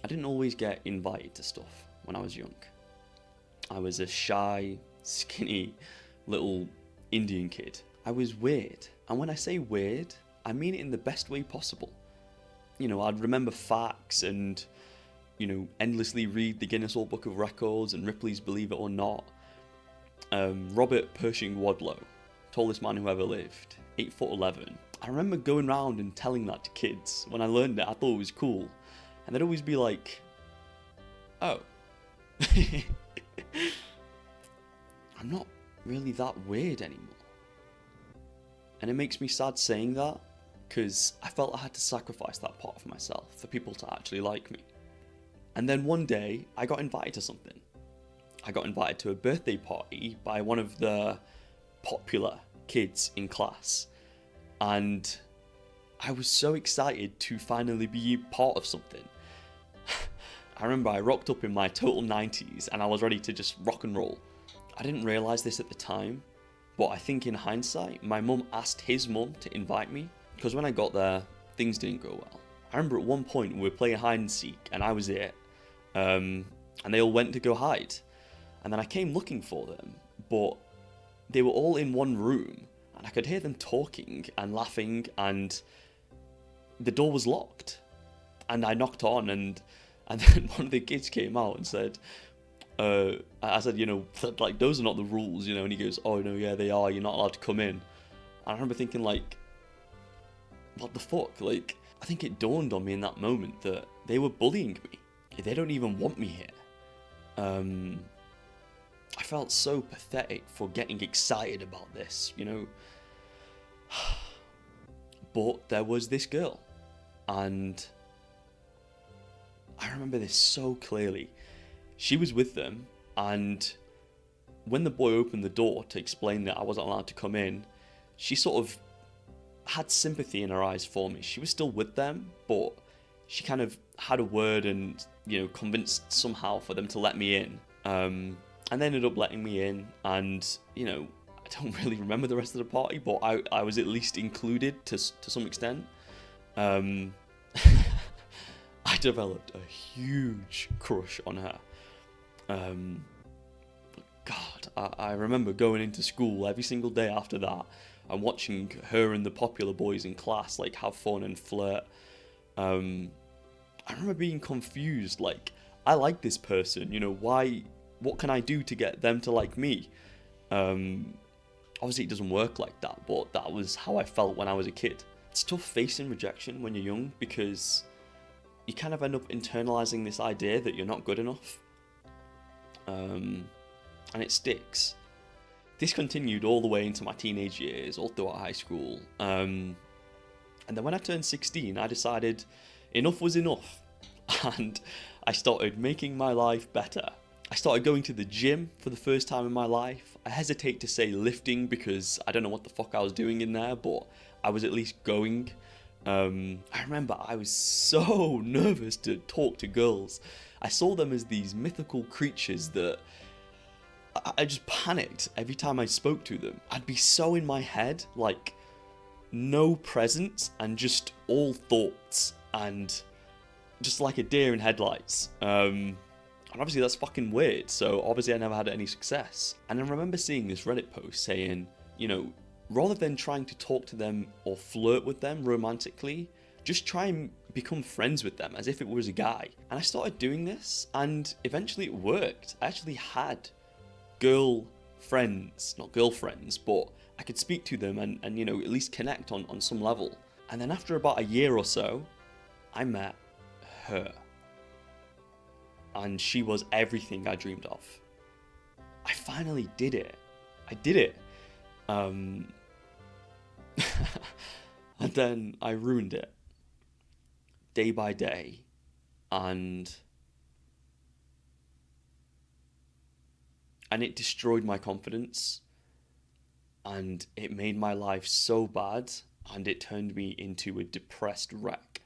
I didn't always get invited to stuff when I was young. I was a shy, skinny, little Indian kid. I was weird. And when I say weird, I mean it in the best way possible. You know, I'd remember facts and, you know, endlessly read the Guinness World Book of Records and Ripley's Believe It or Not. Robert Pershing Wadlow, tallest man who ever lived, 8'11". I remember going around and telling that to kids. When I learned it, I thought it was cool. And they'd always be like, oh. I'm not really that weird anymore. And it makes me sad saying that, because I felt I had to sacrifice that part of myself for people to actually like me. And then one day, I got invited to something. I got invited to a birthday party by one of the popular kids in class. And I was so excited to finally be part of something. I remember I rocked up in my total 90s and I was ready to just rock and roll. I didn't realise this at the time, but I think in hindsight, my mum asked his mum to invite me, because when I got there, things didn't go well. I remember at one point we were playing hide and seek and I was it, and they all went to go hide. And then I came looking for them, but they were all in one room and I could hear them talking and laughing, and the door was locked. And I knocked on, and then one of the kids came out and said, I said, you know, like, those are not the rules, you know, and he goes, oh no, yeah, they are, you're not allowed to come in. And I remember thinking, like, what the fuck? Like, I think it dawned on me in that moment that they were bullying me. They don't even want me here. I felt so pathetic for getting excited about this, you know. But there was this girl, and I remember this so clearly. She was with them, and when the boy opened the door to explain that I wasn't allowed to come in, she sort of had sympathy in her eyes for me. She was still with them, but she kind of had a word and, you know, convinced somehow for them to let me in. And they ended up letting me in, and, you know, I don't really remember the rest of the party, but I was at least included to some extent. I developed a huge crush on her. God, I remember going into school every single day after that and watching her and the popular boys in class, like, have fun and flirt. I remember being confused, like, I like this person, you know, what can I do to get them to like me? Obviously it doesn't work like that, but that was how I felt when I was a kid. It's tough facing rejection when you're young, because you kind of end up internalizing this idea that you're not good enough. And it sticks. This continued all the way into my teenage years, all throughout high school. And then when I turned 16, I decided enough was enough. And I started making my life better. I started going to the gym for the first time in my life. I hesitate to say lifting because I don't know what the fuck I was doing in there, but I was at least going. I remember I was so nervous to talk to girls. I saw them as these mythical creatures that I just panicked every time I spoke to them. I'd be so in my head, like, no presence and just all thoughts, and just like a deer in headlights. And obviously that's fucking weird, so obviously I never had any success. And I remember seeing this Reddit post saying, you know, rather than trying to talk to them or flirt with them romantically, just try and become friends with them as if it was a guy. And I started doing this, and eventually it worked. I actually had girl friends, not girlfriends, but I could speak to them and you know, at least connect on some level. And then after about a year or so, I met her. And she was everything I dreamed of. I finally did it. I did it. And then I ruined it. Day by day. And it destroyed my confidence. And it made my life so bad. And it turned me into a depressed wreck.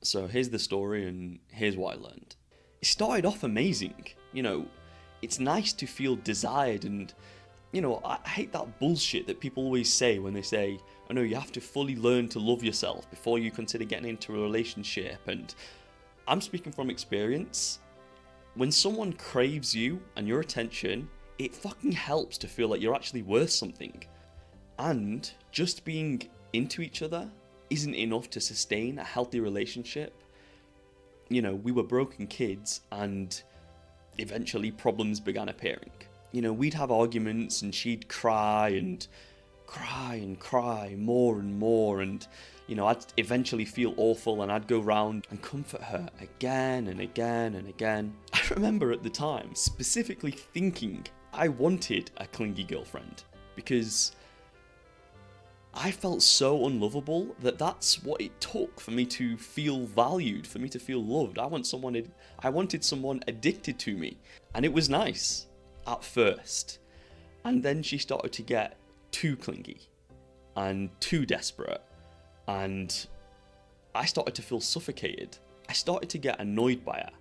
So here's the story, and here's what I learned. It started off amazing. You know, it's nice to feel desired and You know, I hate that bullshit that people always say when they say, oh no, you have to fully learn to love yourself before you consider getting into a relationship. And I'm speaking from experience. When someone craves you and your attention, it fucking helps to feel like you're actually worth something. And just being into each other isn't enough to sustain a healthy relationship. You know, we were broken kids and eventually problems began appearing. You know, we'd have arguments and she'd cry and cry more and more, and you know, I'd eventually feel awful and I'd go round and comfort her again and again and again. I remember at the time specifically thinking I wanted a clingy girlfriend because I felt so unlovable that that's what it took for me to feel valued, for me to feel loved. I wanted someone addicted to me, and it was nice at first. And then she started to get too clingy and too desperate, and I started to feel suffocated. I started to get annoyed by her,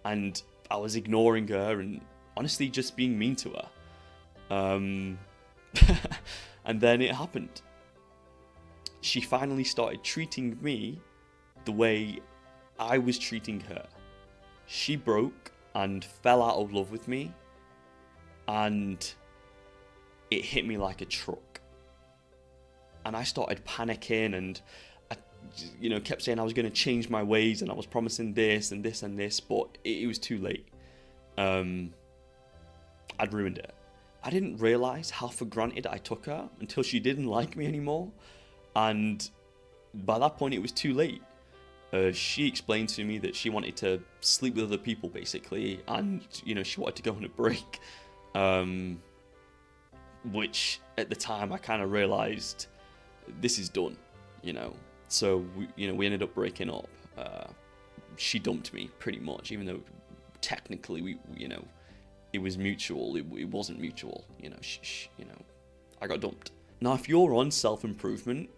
and I was ignoring her and honestly just being mean to her. And then it happened. She finally started treating me the way I was treating her. She broke and fell out of love with me, and it hit me like a truck. And I started panicking, and I, you know, kept saying I was going to change my ways and I was promising this and this and this, but it was too late. I'd ruined it. I didn't realise how for granted I took her until she didn't like me anymore. And by that point, it was too late. She explained to me that she wanted to sleep with other people, basically, and, you know, she wanted to go on a break. Which, at the time, I kind of realised, this is done, you know. So, we ended up breaking up. She dumped me, pretty much, even though technically, it was mutual. It wasn't mutual, I got dumped. Now, if you're on self-improvement,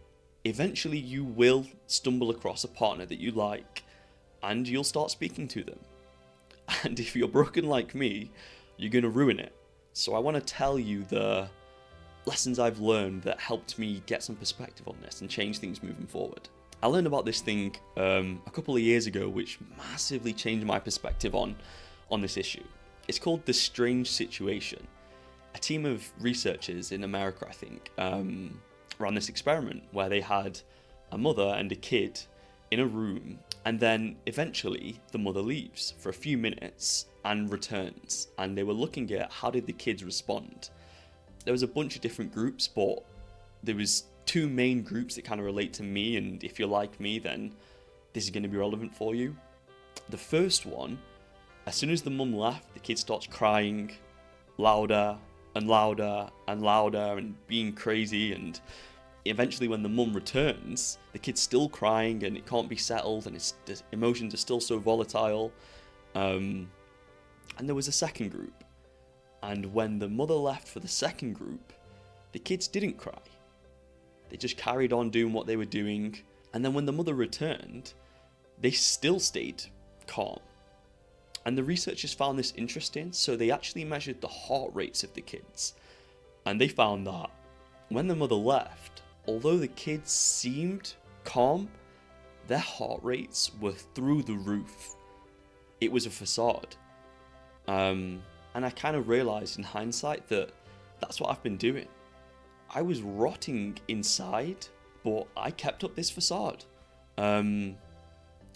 eventually you will stumble across a partner that you like, and you'll start speaking to them. And if you're broken like me, you're going to ruin it. So I want to tell you the lessons I've learned that helped me get some perspective on this and change things moving forward. I learned about this thing a couple of years ago, which massively changed my perspective on this issue. It's called the strange situation. A team of researchers in America, I think, ran this experiment where they had a mother and a kid in a room, and then eventually the mother leaves for a few minutes and returns, and they were looking at how did the kids respond. There was a bunch of different groups, but there was two main groups that kind of relate to me, and if you're like me, then this is going to be relevant for you. The first one, as soon as the mum left, the kid starts crying louder and louder and louder and being crazy, and eventually when the mum returns, the kid's still crying and it can't be settled, and the emotions are still so volatile. And there was a second group, and when the mother left for the second group, the kids didn't cry. They just carried on doing what they were doing, and then when the mother returned, they still stayed calm. And the researchers found this interesting, so they actually measured the heart rates of the kids. And they found that when the mother left, although the kids seemed calm, their heart rates were through the roof. It was a facade. And I kind of realized in hindsight that that's what I've been doing. I was rotting inside, but I kept up this facade. And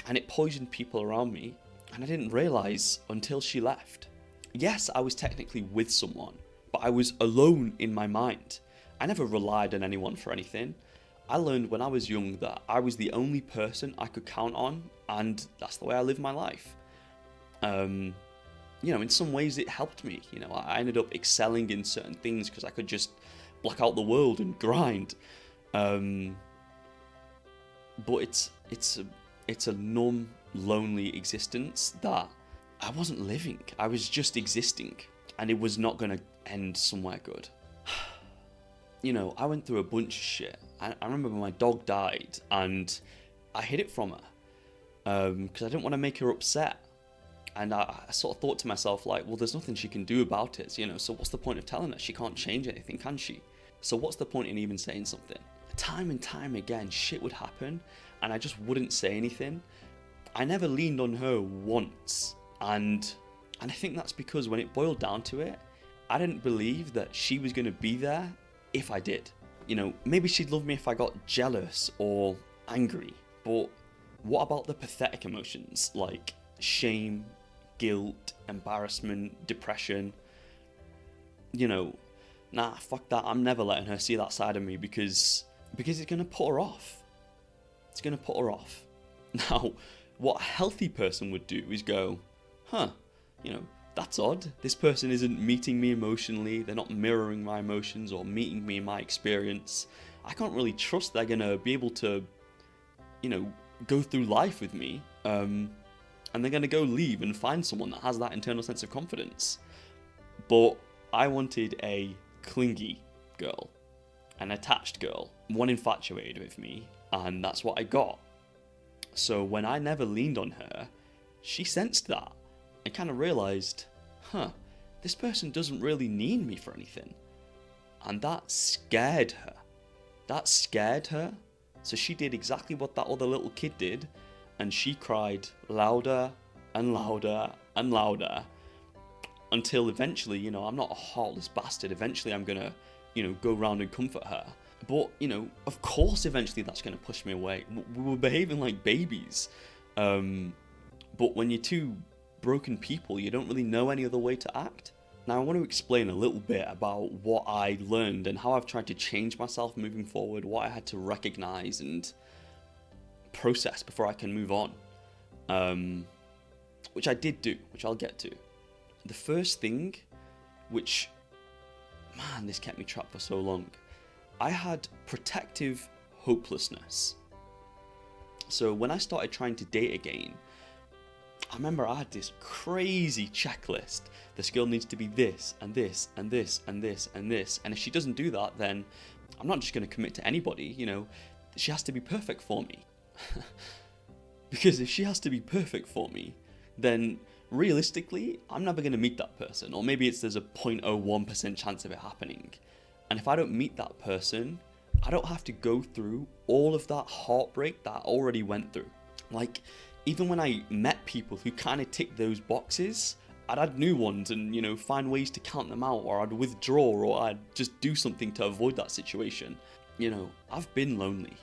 it poisoned people around me. And I didn't realize until she left. Yes, I was technically with someone, but I was alone in my mind. I never relied on anyone for anything. I learned when I was young that I was the only person I could count on, and that's the way I lived my life. In some ways it helped me. I ended up excelling in certain things because I could just block out the world and grind. But it's a numb, lonely existence that I wasn't living. I was just existing, and it was not going to end somewhere good. I went through a bunch of shit. I remember when my dog died, and I hid it from her because I didn't want to make her upset. And I sort of thought to myself, like, well, there's nothing she can do about it, you know, so what's the point of telling her? She can't change anything, can she? So what's the point in even saying something? Time and time again, shit would happen, and I just wouldn't say anything. I never leaned on her once, and I think that's because when it boiled down to it, I didn't believe that she was going to be there if I did. You know, maybe she'd love me if I got jealous or angry, but what about the pathetic emotions like shame, guilt, embarrassment, depression? You know, nah, fuck that. I'm never letting her see that side of me because it's going to put her off. It's going to put her off. Now, what a healthy person would do is go, you know, that's odd. This person isn't meeting me emotionally. They're not mirroring my emotions or meeting me in my experience. I can't really trust they're going to be able to, you know, go through life with me. And they're going to go leave and find someone that has that internal sense of confidence. But I wanted a clingy girl, an attached girl, one infatuated with me, and that's what I got. So when I never leaned on her, she sensed that and kind of realised, this person doesn't really need me for anything. And that scared her. So she did exactly what that other little kid did, and she cried louder and louder and louder until eventually, you know, I'm not a heartless bastard. Eventually I'm gonna, you know, go round and comfort her. But, you know, of course eventually that's gonna push me away. We were behaving like babies. But when you're two broken people, you don't really know any other way to act. Now I want to explain a little bit about what I learned and how I've tried to change myself moving forward, what I had to recognize and process before I can move on. Which I did do, which I'll get to. The first thing, which, man, this kept me trapped for so long. I had protective hopelessness. So when I started trying to date again, I remember I had this crazy checklist. This girl needs to be this, and this, and this, and this, and this. And if she doesn't do that, then I'm not just going to commit to anybody, you know. She has to be perfect for me. Because if she has to be perfect for me, then realistically, I'm never going to meet that person. Or maybe there's a 0.01% chance of it happening. And if I don't meet that person, I don't have to go through all of that heartbreak that I already went through. Like, even when I met people who kind of ticked those boxes, I'd add new ones and, you know, find ways to count them out, or I'd withdraw, or I'd just do something to avoid that situation. You know, I've been lonely.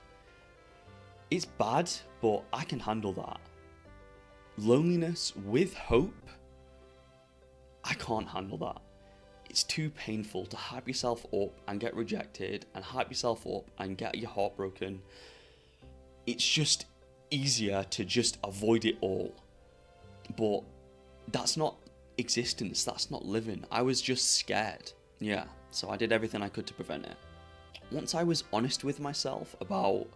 It's bad, but I can handle that. Loneliness with hope, I can't handle that. It's too painful to hype yourself up and get rejected, and hype yourself up and get your heart broken. It's just easier to just avoid it all. But that's not existence, that's not living. I was just scared. Yeah, so I did everything I could to prevent it. Once I was honest with myself about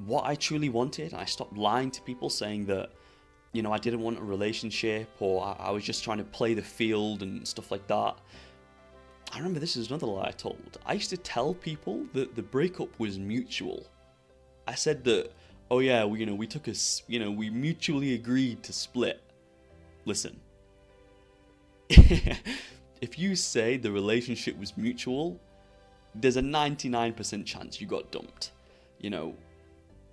what I truly wanted, I stopped lying to people saying that, you know, I didn't want a relationship, or I was just trying to play the field and stuff like that. I remember this is another lie I told. I used to tell people that the breakup was mutual. I said that, oh yeah, we mutually agreed to split. Listen, if you say the relationship was mutual, there's a 99% chance you got dumped. You know,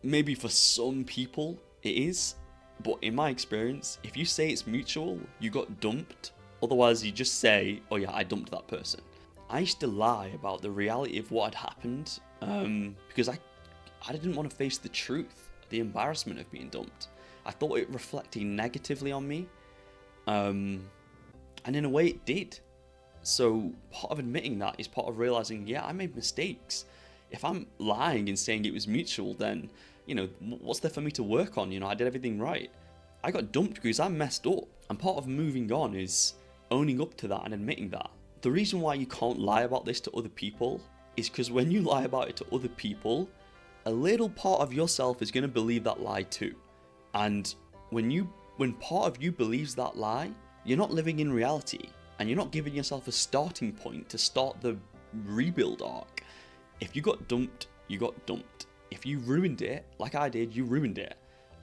maybe for some people it is, but in my experience, if you say it's mutual, you got dumped. Otherwise, you just say, oh yeah, I dumped that person. I used to lie about the reality of what had happened because I didn't want to face the truth, the embarrassment of being dumped. I thought it reflected negatively on me, and in a way it did. So part of admitting that is part of realizing, yeah, I made mistakes. If I'm lying and saying it was mutual, then, you know, what's there for me to work on? You know, I did everything right. I got dumped because I messed up. And part of moving on is owning up to that and admitting that. The reason why you can't lie about this to other people is because when you lie about it to other people, a little part of yourself is going to believe that lie too. And when part of you believes that lie, you're not living in reality, and you're not giving yourself a starting point to start the rebuild arc. If you got dumped, you got dumped. If you ruined it, like I did, you ruined it.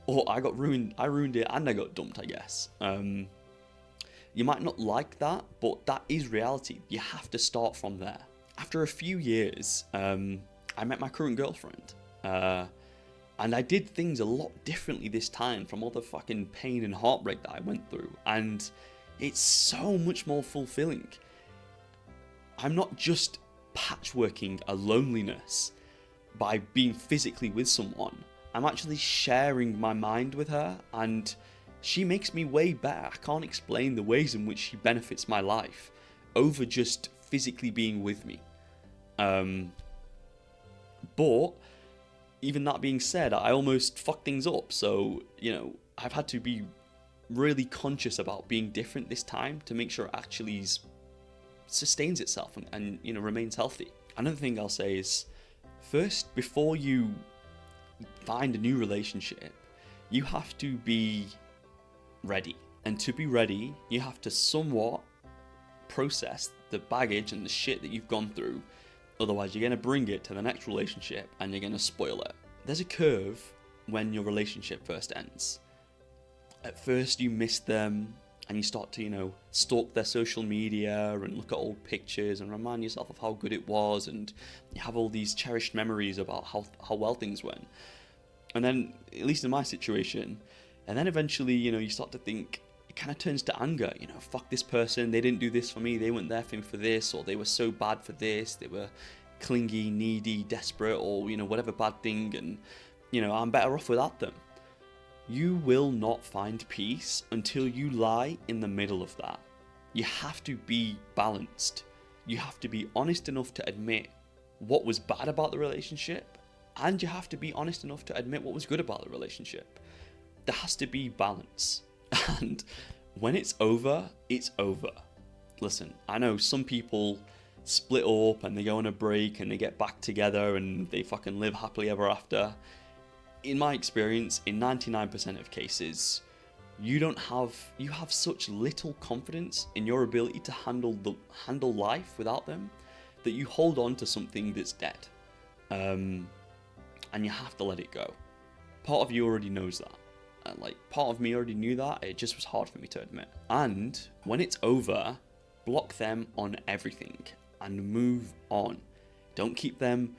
or I ruined it and I got dumped, I guess. You might not like that, but that is reality. You have to start from there. After a few years, I met my current girlfriend. And I did things a lot differently this time from all the fucking pain and heartbreak that I went through. And it's so much more fulfilling. I'm not just patchworking a loneliness by being physically with someone. I'm actually sharing my mind with her, and she makes me way better. I can't explain the ways in which she benefits my life over just physically being with me. But even that being said, I almost fucked things up. So, I've had to be really conscious about being different this time to make sure it actually sustains itself and remains healthy. Another thing I'll say is, first, before you find a new relationship, you have to be ready. And to be ready, you have to somewhat process the baggage and the shit that you've gone through. Otherwise, you're going to bring it to the next relationship and you're going to spoil it. There's a curve when your relationship first ends. At first, you miss them and you start to, stalk their social media and look at old pictures and remind yourself of how good it was, and you have all these cherished memories about how well things went. And then, at least in my situation, and then eventually, you start to think, it kind of turns to anger. Fuck this person, they didn't do this for me, they weren't there for me for this, or they were so bad for this, they were clingy, needy, desperate, or, whatever bad thing, and, I'm better off without them. You will not find peace until you lie in the middle of that. You have to be balanced. You have to be honest enough to admit what was bad about the relationship, and you have to be honest enough to admit what was good about the relationship. There has to be balance. And when it's over, it's over. Listen, I know some people split up and they go on a break and they get back together and they fucking live happily ever after. In my experience, in 99% of cases, you have such little confidence in your ability to handle life without them that you hold on to something that's dead. And you have to let it go. Part of you already knows that. Part of me already knew that, it just was hard for me to admit. And when it's over, block them on everything and move on. Don't keep them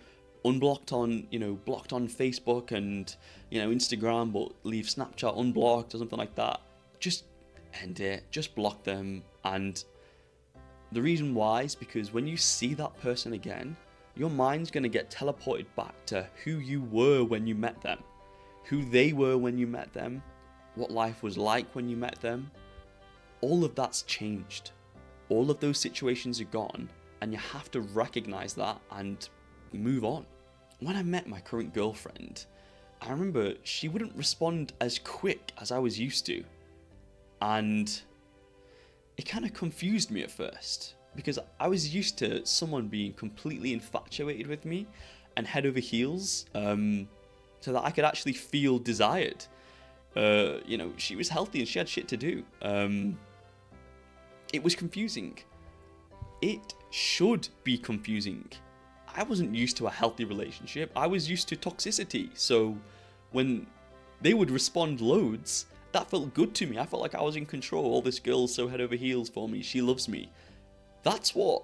unblocked on, blocked on Facebook and, Instagram, but leave Snapchat unblocked or something like that. Just end it, just block them. And the reason why is because when you see that person again, your mind's going to get teleported back to who you were when you met them. Who they were when you met them, what life was like when you met them. All of that's changed. All of those situations are gone, and you have to recognize that and move on. When I met my current girlfriend, I remember she wouldn't respond as quick as I was used to. And it kind of confused me at first, because I was used to someone being completely infatuated with me and head over heels, so that I could actually feel desired. She was healthy and she had shit to do. It was confusing. It should be confusing. I wasn't used to a healthy relationship. I was used to toxicity. So when they would respond loads, that felt good to me. I felt like I was in control. Oh, this girl's so head over heels for me. She loves me. That's what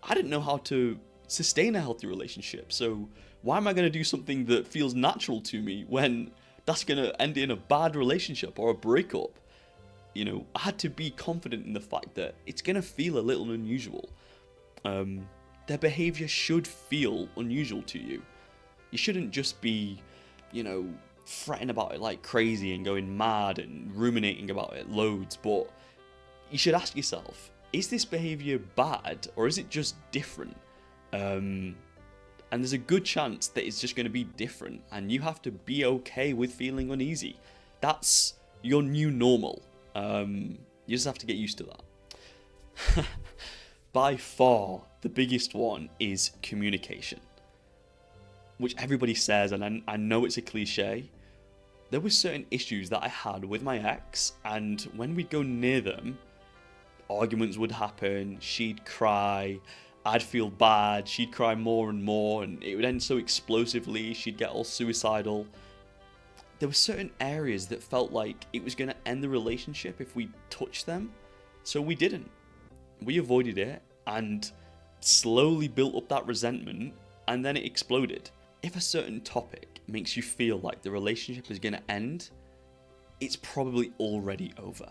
I didn't know how to sustain a healthy relationship. So why am I going to do something that feels natural to me when that's going to end in a bad relationship or a breakup? I had to be confident in the fact that it's going to feel a little unusual. Their behavior should feel unusual to you. You shouldn't just be, fretting about it like crazy and going mad and ruminating about it loads, but you should ask yourself, is this behavior bad or is it just different? And there's a good chance that it's just going to be different, and you have to be okay with feeling uneasy. That's your new normal. You just have to get used to that. By far, the biggest one is communication, which everybody says, and I know it's a cliche. There were certain issues that I had with my ex, and when we'd go near them, arguments would happen, she'd cry, I'd feel bad, she'd cry more and more, and it would end so explosively, she'd get all suicidal. there were certain areas that felt like it was going to end the relationship if we touched them. So we didn't. We avoided it and slowly built up that resentment, and then it exploded. If a certain topic makes you feel like the relationship is going to end, it's probably already over.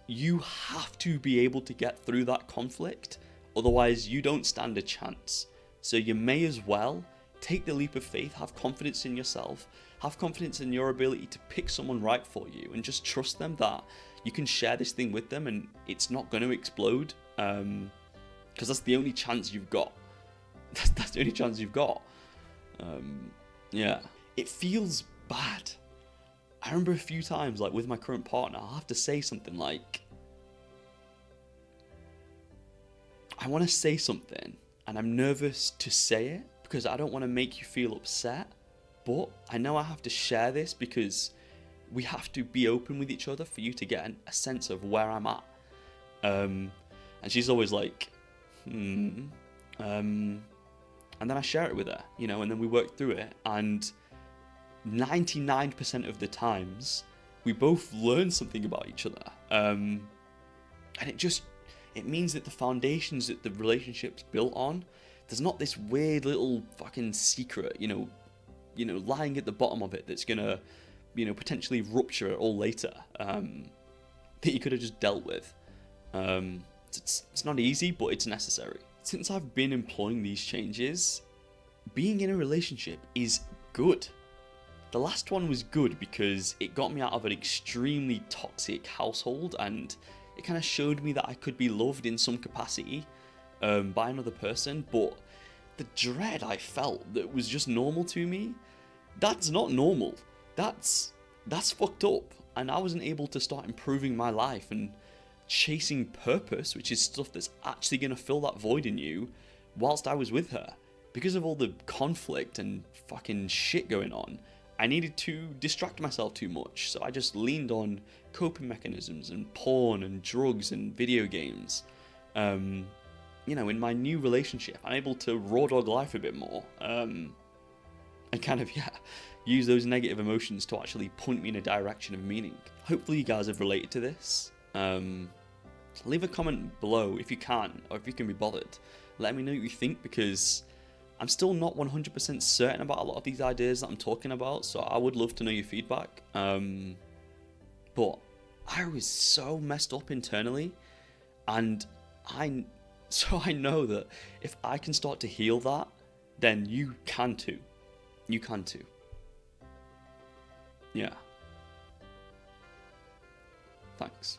You have to be able to get through that conflict, otherwise you don't stand a chance. So you may as well take the leap of faith, have confidence in yourself, have confidence in your ability to pick someone right for you, and just trust them that you can share this thing with them and it's not going to explode, because that's the only chance you've got. That's the only chance you've got. Yeah. It feels bad. I remember a few times, like with my current partner, I'll have to say something like, I want to say something and I'm nervous to say it because I don't want to make you feel upset, but I know I have to share this because we have to be open with each other for you to get a sense of where I'm at. And she's always like, and then I share it with her, you know, and then we work through it, and 99% of the times we both learn something about each other, and it means that the foundations that the relationship's built on, there's not this weird little fucking secret, you know, lying at the bottom of it that's gonna, potentially rupture it all later, that you could have just dealt with. It's not easy, but it's necessary. Since I've been employing these changes, being in a relationship is good. The last one was good because it got me out of an extremely toxic household, and it kind of showed me that I could be loved in some capacity by another person, but the dread I felt that was just normal to me, that's not normal. That's fucked up, and I wasn't able to start improving my life and chasing purpose, which is stuff that's actually going to fill that void in you, whilst I was with her. Because of all the conflict and fucking shit going on, I needed to distract myself too much, so I just leaned on coping mechanisms and porn and drugs and video games. In my new relationship, I'm able to raw dog life a bit more, and kind of, use those negative emotions to actually point me in a direction of meaning. Hopefully you guys have related to this. Leave a comment below if you can, or if you can be bothered. Let me know what you think, because I'm still not 100% certain about a lot of these ideas that I'm talking about, so I would love to know your feedback. But I was so messed up internally, and I know that if I can start to heal that, then you can too. You can too. Yeah. Thanks.